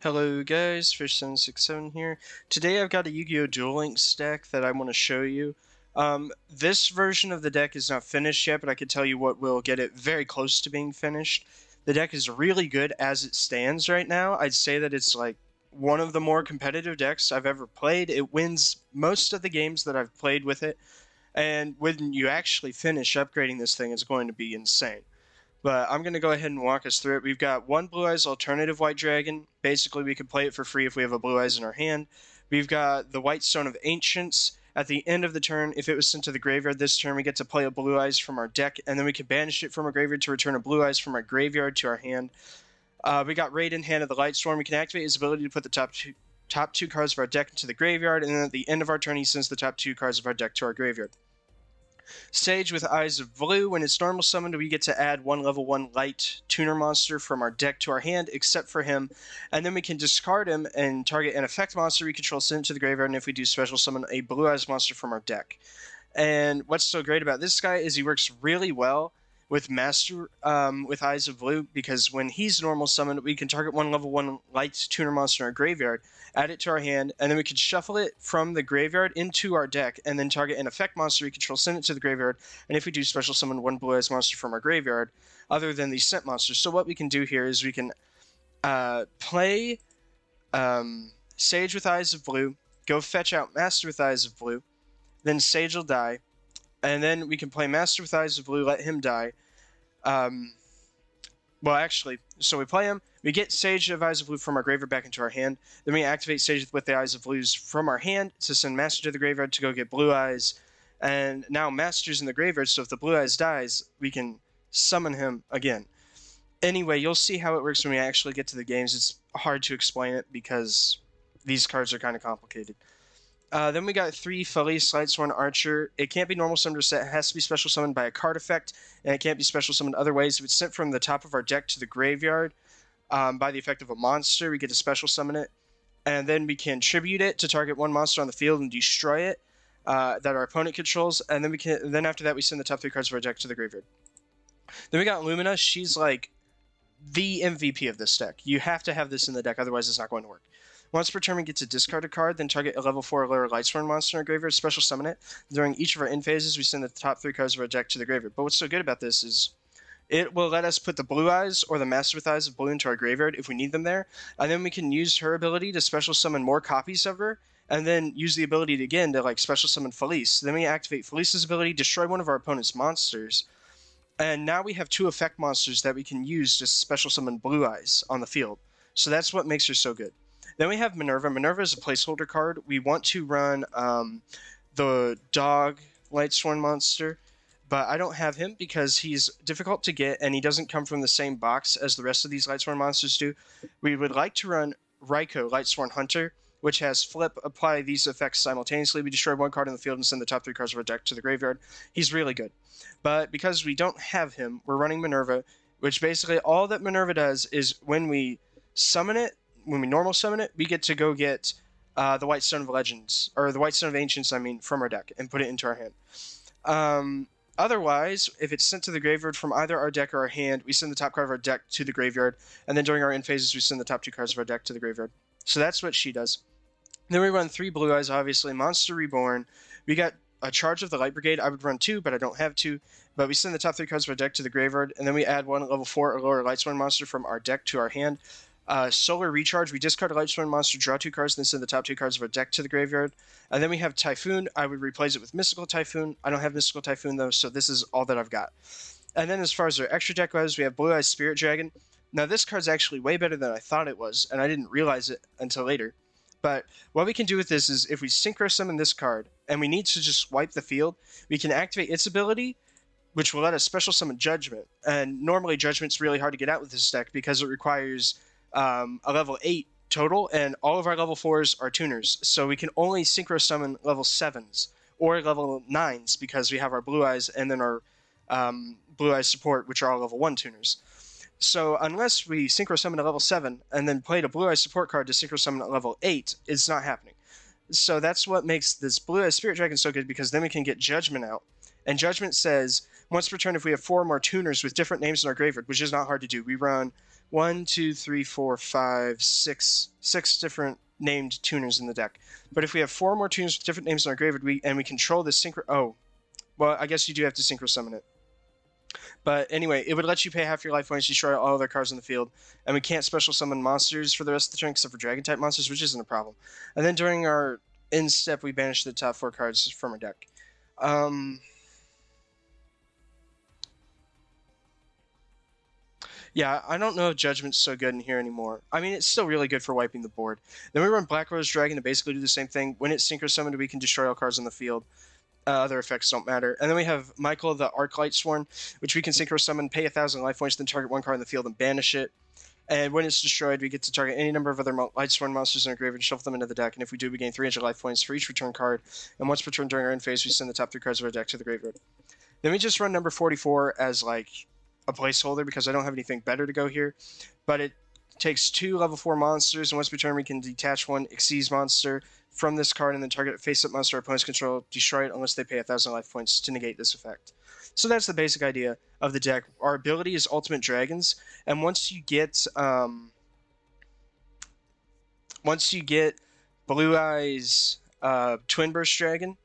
Hello guys, Fish767 here. Today I've got a Yu-Gi-Oh! Duel Links deck that I want to show you. This version of the deck is not finished yet, but I can tell you what will get it very close to being finished. The deck is really good as it stands right now. I'd say that it's like one of the more competitive decks I've ever played. It wins most of the games that I've played with it, and when you actually finish upgrading this thing, it's going to be insane. But I'm going to go ahead and walk us through it. We've got one Blue Eyes alternative White Dragon. Basically, we can play it for free if we have a Blue Eyes in our hand. We've got the White Stone of Ancients. At the end of the turn, if it was sent to the graveyard this turn, we get to play a Blue Eyes from our deck, and then we can banish it from our graveyard to return a Blue Eyes from our graveyard to our hand. We got Raid in hand of the Lightsworn. We can activate his ability to put the top two cards of our deck into the graveyard, and then at the end of our turn, he sends the top two cards of our deck to our graveyard. Sage with Eyes of Blue. When it's normal summoned, we get to add one level 1 light tuner monster from our deck to our hand, except for him. And then we can discard him and target an effect monster we control, send it to the graveyard, and if we do special summon a Blue Eyes monster from our deck. And what's so great about this guy is he works really well with with Eyes of Blue, because when he's normal summoned, we can target one level 1 light tuner monster in our graveyard, add it to our hand, and then we can shuffle it from the graveyard into our deck, and then target an effect monster we control, send it to the graveyard, and if we do special summon one Blue Eyes monster from our graveyard, other than the scent monsters. So what we can do here is we can play Sage with Eyes of Blue, go fetch out Master with Eyes of Blue, then Sage will die, and then we can play Master with Eyes of Blue, let him die. Well, actually, so we play him, we get Sage of Eyes of Blue from our graveyard back into our hand, then we activate Sage with the Eyes of Blues from our hand to send Master to the graveyard to go get Blue Eyes, and now Master's in the graveyard, so if the Blue Eyes dies, we can summon him again. Anyway, you'll see how it works when we actually get to the games. It's hard to explain it because these cards are kind of complicated. Then we got 3 Felice Lightsworn Archer. It can't be normal summoned or set. It has to be special summoned by a card effect, and it can't be special summoned other ways. If it's sent from the top of our deck to the graveyard by the effect of a monster, we get to special summon it, and then we can tribute it to target one monster on the field and destroy it that our opponent controls, and then after that we send the top 3 cards of our deck to the graveyard. Then we got Lumina. She's like the MVP of this deck. You have to have this in the deck, otherwise it's not going to work. Once per turn, we get to discard a card, then target a level 4 or lower Lightsworn monster in our graveyard, special summon it. During each of our end phases, we send the top 3 cards of our deck to the graveyard. But what's so good about this is it will let us put the Blue Eyes or the Master with Eyes of Blue into our graveyard if we need them there, and then we can use her ability to special summon more copies of her, and then use the ability to, again, to like special summon Felice. Then we activate Felice's ability, destroy one of our opponent's monsters, and now we have 2 effect monsters that we can use to special summon Blue Eyes on the field. So that's what makes her so good. Then we have Minerva. Minerva is a placeholder card. We want to run the dog Lightsworn monster, but I don't have him because he's difficult to get and he doesn't come from the same box as the rest of these Lightsworn monsters do. We would like to run Raikou Lightsworn Hunter, which has flip, apply these effects simultaneously. We destroy one card in the field and send the top 3 cards of our deck to the graveyard. He's really good. But because we don't have him, we're running Minerva, which basically all that Minerva does is when we summon it, when we normal summon it, we get to go get the White Stone of Legends, or the White Stone of Ancients, from our deck, and put it into our hand. Otherwise, if it's sent to the graveyard from either our deck or our hand, we send the top card of our deck to the graveyard, and then during our end phases, we send the top 2 cards of our deck to the graveyard. So that's what she does. Then we run 3 Blue Eyes, obviously. Monster Reborn. We got a Charge of the Light Brigade. I would run 2, but I don't have 2. But we send the top 3 cards of our deck to the graveyard, and then we add one level 4 or lower Lightsworn monster from our deck to our hand. Solar Recharge, we discard a Lightsworn monster, draw 2 cards, then send the top 2 cards of our deck to the graveyard. And then we have Typhoon. I would replace it with Mystical Typhoon. I don't have Mystical Typhoon, though, so this is all that I've got. And then as far as our extra deck goes, we have Blue Eyes Spirit Dragon. Now, this card's actually way better than I thought it was, and I didn't realize it until later. But what we can do with this is if we Synchro Summon this card, and we need to just wipe the field, we can activate its ability, which will let us special summon Judgment. And normally Judgment's really hard to get out with this deck because it requires a level 8 total, and all of our level 4s are tuners. So we can only Synchro Summon level 7s or level 9s because we have our Blue Eyes and then our Blue Eyes support, which are all level 1 tuners. So unless we Synchro Summon a level 7 and then played a Blue Eyes support card to Synchro Summon at level 8, it's not happening. So that's what makes this Blue Eyes Spirit Dragon so good, because then we can get Judgment out. And Judgment says, once per turn, if we have 4 more tuners with different names in our graveyard, which is not hard to do, we run 1, 2, 3, 4, 5, 6 different named tuners in the deck. But if we have 4 more tuners with different names in our graveyard, we control the synchro. Oh, well, I guess you do have to synchro summon it. But anyway, it would let you pay half your life points, destroy all other cards on the field, and we can't special summon monsters for the rest of the turn except for dragon type monsters, which isn't a problem. And then during our end step, we banish the top 4 cards from our deck. Yeah, I don't know if Judgment's so good in here anymore. I mean, it's still really good for wiping the board. Then we run Black Rose Dragon to basically do the same thing. When it's synchro summoned, we can destroy all cards on the field. Other effects don't matter. And then we have Michael the Arc Lightsworn, which we can synchro summon, pay 1,000 life points, then target 1 card in the field and banish it. And when it's destroyed, we get to target any number of other Lightsworn monsters in our graveyard and shuffle them into the deck. And if we do, we gain 300 life points for each return card. And once per turn during our end phase, we send the top 3 cards of our deck to the graveyard. Then we just run number 44 as like a placeholder because I don't have anything better to go here. But it takes 2 level 4 monsters, and once per turn, we can detach 1 Xyz monster from this card and then target a face-up monster our opponents control, destroy it unless they pay 1,000 life points to negate this effect. So that's the basic idea of the deck. Our ability is Ultimate Dragons, and once you get Blue Eyes Twin Burst Dragon,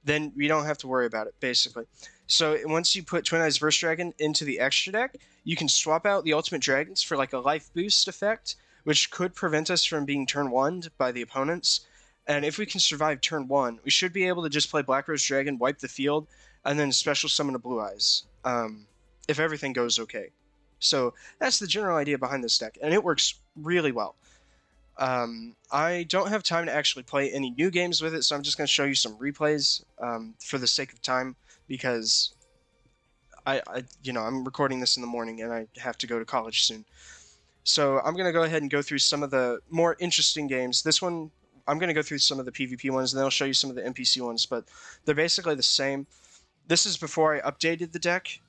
then we don't have to worry about it, basically. So once you put Twin Eyes Burst Dragon into the extra deck, you can swap out the Ultimate Dragons for like a life boost effect, which could prevent us from being turn 1'd by the opponents. And if we can survive turn 1, we should be able to just play Black Rose Dragon, wipe the field, and then special summon a Blue Eyes, if everything goes okay. So that's the general idea behind this deck, and it works really well. I don't have time to actually play any new games with it, so I'm just going to show you some replays for the sake of time, because I'm recording this in the morning and I have to go to college soon. So I'm going to go ahead and go through some of the more interesting games. This one, I'm going to go through some of the PvP ones, and then I'll show you some of the NPC ones, but they're basically the same. This is before I updated the deck,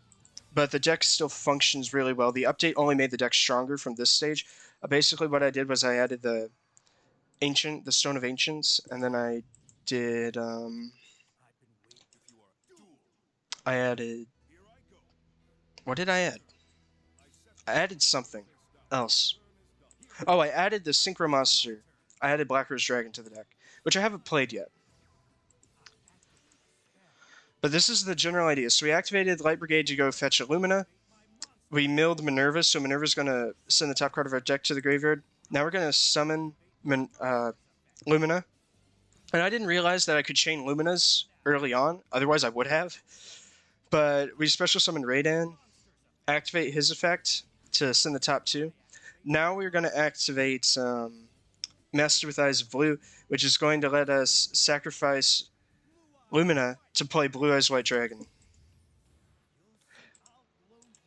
but the deck still functions really well. The update only made the deck stronger from this stage. Basically what I did was I added the Stone of Ancients, and then I did, I added, what did I add? I added something else. Oh, I added the Synchro Monster. I added Black Rose Dragon to the deck, which I haven't played yet. But this is the general idea. So we activated Light Brigade to go fetch Illumina. We milled Minerva, so Minerva's going to send the top card of our deck to the graveyard. Now we're going to summon Lumina. And I didn't realize that I could chain Luminas early on, otherwise I would have. But we special summon Raydan, activate his effect to send the top 2. Now we're going to activate Master with Eyes of Blue, which is going to let us sacrifice Lumina to play Blue Eyes White Dragon.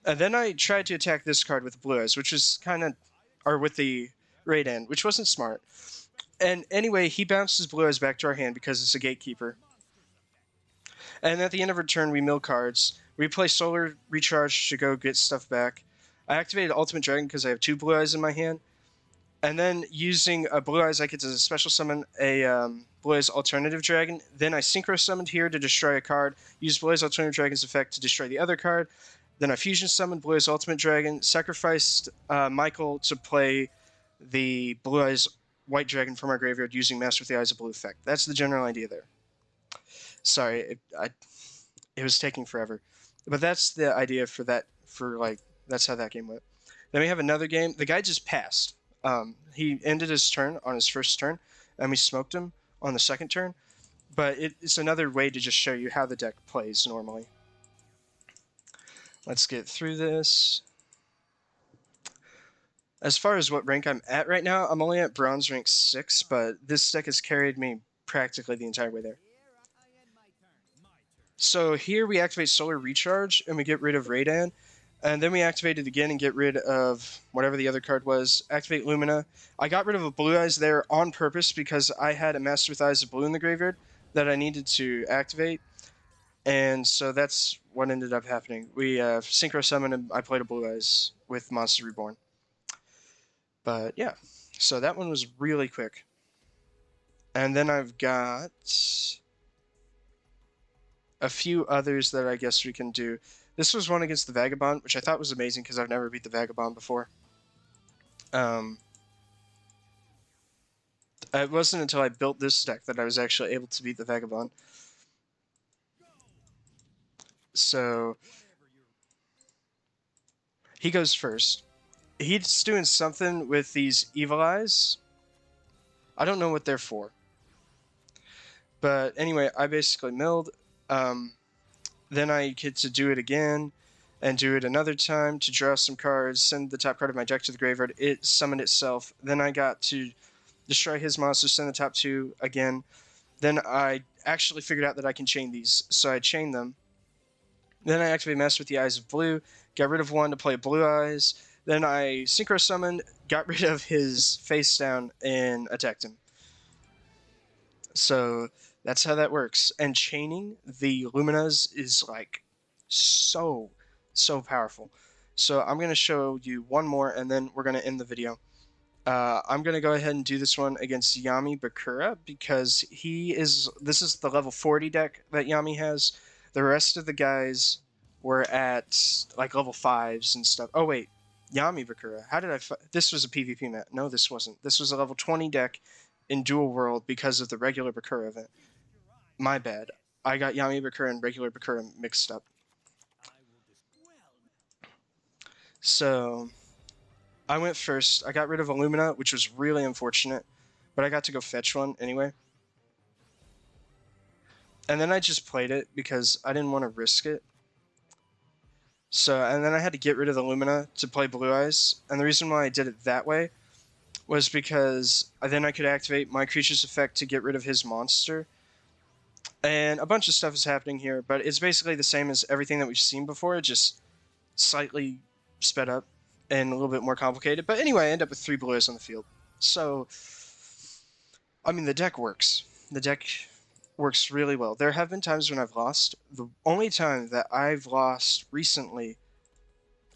And then I tried to attack this card with Blue Eyes, which is with the Raydan, which wasn't smart. And anyway, he bounces Blue Eyes back to our hand because it's a Gatekeeper. And at the end of our turn, we mill cards. We play Solar Recharge to go get stuff back. I activated Ultimate Dragon because I have 2 Blue Eyes in my hand. And then using a Blue Eyes, I get to special summon a Blue Eyes Alternative Dragon. Then I Synchro Summoned here to destroy a card. Use Blue Eyes Alternative Dragon's effect to destroy the other card. Then I Fusion Summoned Blue Eyes Ultimate Dragon. Sacrificed Michael to play the Blue Eyes White Dragon from our graveyard using Master with the Eyes of Blue effect. That's the general idea there. Sorry, it was taking forever. But that's the idea for that, that's how that game went. Then we have another game. The guy just passed. He ended his turn on his first turn, and we smoked him on the second turn. But it's another way to just show you how the deck plays normally. Let's get through this. As far as what rank I'm at right now, I'm only at Bronze rank 6, but this deck has carried me practically the entire way there. So here we activate Solar Recharge, and we get rid of Raydan. And then we activate it again and get rid of whatever the other card was. Activate Lumina. I got rid of a Blue Eyes there on purpose because I had a Master with Eyes of Blue in the graveyard that I needed to activate. And so that's what ended up happening. We Synchro Summon, and I played a Blue Eyes with Monster Reborn. But yeah, so that one was really quick. And then I've got a few others that I guess we can do. This was one against the Vagabond, which I thought was amazing because I've never beat the Vagabond before. Um, it wasn't until I built this deck that I was actually able to beat the Vagabond. So he goes first. He's doing something with these Evil Eyes. I don't know what they're for. But anyway, I basically milled. Then I get to do it again and do it another time to draw some cards, send the top card of my deck to the graveyard. It summoned itself. Then I got to destroy his monster, send the top two again. Then I actually figured out that I can chain these, so I chained them. Then I activate Master with the Eyes of Blue, got rid of one to play Blue Eyes. Then I Synchro Summoned, got rid of his face down, and attacked him. So that's how that works. And chaining the Luminas is like so powerful. So I'm going to show you one more, and then we're going to end the video. I'm going to go ahead and do this one against Yami Bakura because this is the level 40 deck that Yami has. The rest of the guys were at like level 5s and stuff. Oh wait, Yami Bakura. How did this was a PvP map. No, this wasn't. This was a level 20 deck in Duel World because of the regular Bakura event. My bad. I got Yami Bakura and regular Bakura mixed up. So I went first. I got rid of Illumina, which was really unfortunate, but I got to go fetch one anyway. And then I just played it because I didn't want to risk it. So, and then I had to get rid of the Illumina to play Blue Eyes. And the reason why I did it that way was because then I could activate my creature's effect to get rid of his monster. And a bunch of stuff is happening here, but it's basically the same as everything that we've seen before, just slightly sped up and a little bit more complicated. But anyway, I end up with 3 Blue Eyes on the field. So, I mean, the deck works. The deck works really well. There have been times when I've lost. The only time that I've lost recently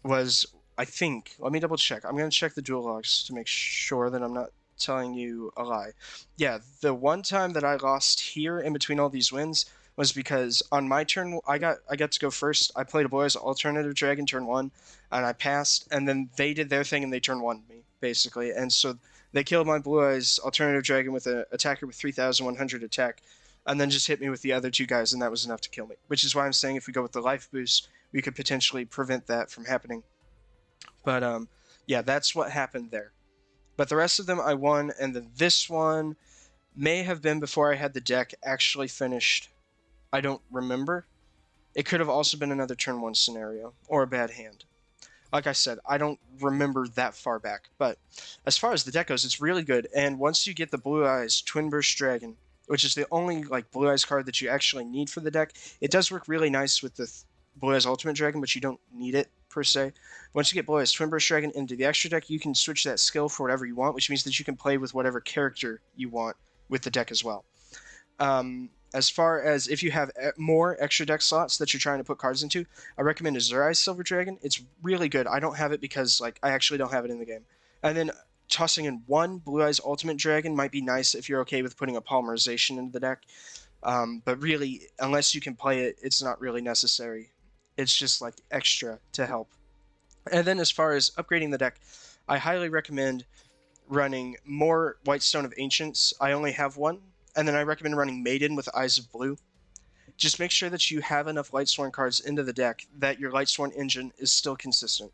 was, I think, let me double check. I'm going to check the duel logs to make sure that I'm not telling you a lie. Yeah, the one time that I lost here in between all these wins was because on my turn, I got to go first. I played a Boy's Alternative Dragon turn 1, and I passed, and then they did their thing and they turn 1 me, basically. And so they killed my Blue Eyes Alternative Dragon with an attacker with 3,100 attack, and then just hit me with the other 2 guys, and that was enough to kill me. Which is why I'm saying if we go with the life boost, we could potentially prevent that from happening. But yeah, that's what happened there. But the rest of them I won, and then this one may have been before I had the deck actually finished. I don't remember. It could have also been another turn 1 scenario, or a bad hand. Like I said, I don't remember that far back. But as far as the deck goes, it's really good. And once you get the Blue Eyes Twin Burst Dragon, which is the only like Blue Eyes card that you actually need for the deck, it does work really nice with the Blue Eyes Ultimate Dragon, but you don't need it per se. Once you get Blue Eyes Twin Burst Dragon into the extra deck, you can switch that skill for whatever you want, which means that you can play with whatever character you want with the deck as well. As far as if you have more extra deck slots that you're trying to put cards into, I recommend Azurai's Silver Dragon. It's really good. I don't have it because like I actually don't have it in the game. And then tossing in 1 Blue Eyes Ultimate Dragon might be nice if you're okay with putting a Polymerization into the deck. But really, unless you can play it, it's not really necessary. It's just like extra to help. And then as far as upgrading the deck, I highly recommend running more Whitestone of Ancients. I only have 1. And then I recommend running Maiden with Eyes of Blue. Just make sure that you have enough Lightsworn cards into the deck that your Lightsworn engine is still consistent.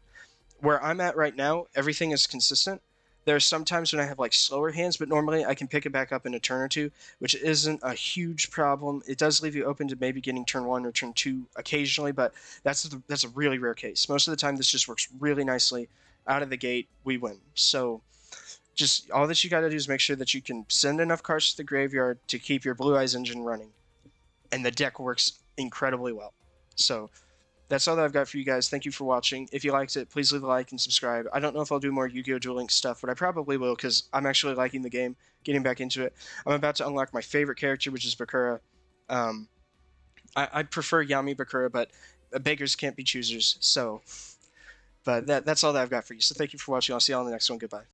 Where I'm at right now, everything is consistent. There are some times when I have like slower hands, but normally I can pick it back up in a turn or 2, which isn't a huge problem. It does leave you open to maybe getting turn 1 or turn 2 occasionally, but that's a really rare case. Most of the time, this just works really nicely. Out of the gate, we win. So just all that you got to do is make sure that you can send enough cards to the graveyard to keep your Blue Eyes engine running. And the deck works incredibly well. So that's all that I've got for you guys. Thank you for watching. If you liked it, please leave a like and subscribe. I don't know if I'll do more Yu-Gi-Oh! Duel Links stuff, but I probably will because I'm actually liking the game, getting back into it. I'm about to unlock my favorite character, which is Bakura. I prefer Yami Bakura, but beggars can't be choosers. So, but that's all that I've got for you. So thank you for watching. I'll see you all in the next one. Goodbye.